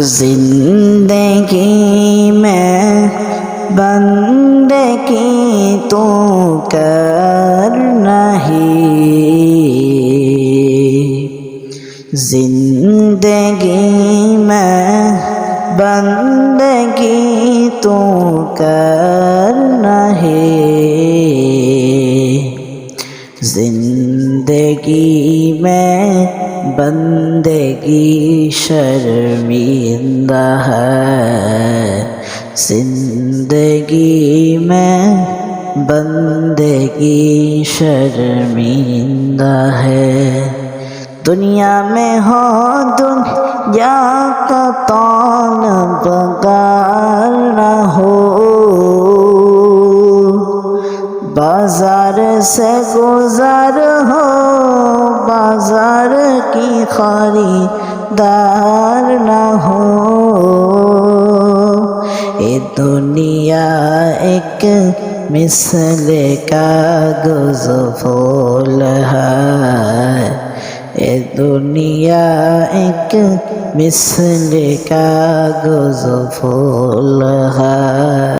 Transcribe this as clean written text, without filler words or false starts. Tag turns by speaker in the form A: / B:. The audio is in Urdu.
A: زندگی میں بندگی تو کرنا ہی، زندگی میں بندگی تو کرنا ہے، زندگی میں بندگی شرمندہ ہے، زندگی میں بندگی شرمندہ ہے۔ دنیا میں ہو دنیا کا طالبگار نہ ہو، بازار سے گزر ہو بازار کی خریدار نہ ہو۔ یہ دنیا ایک مثل کاغذ پھول ہے، یہ دنیا ایک مثل کاغذ پھول ہے۔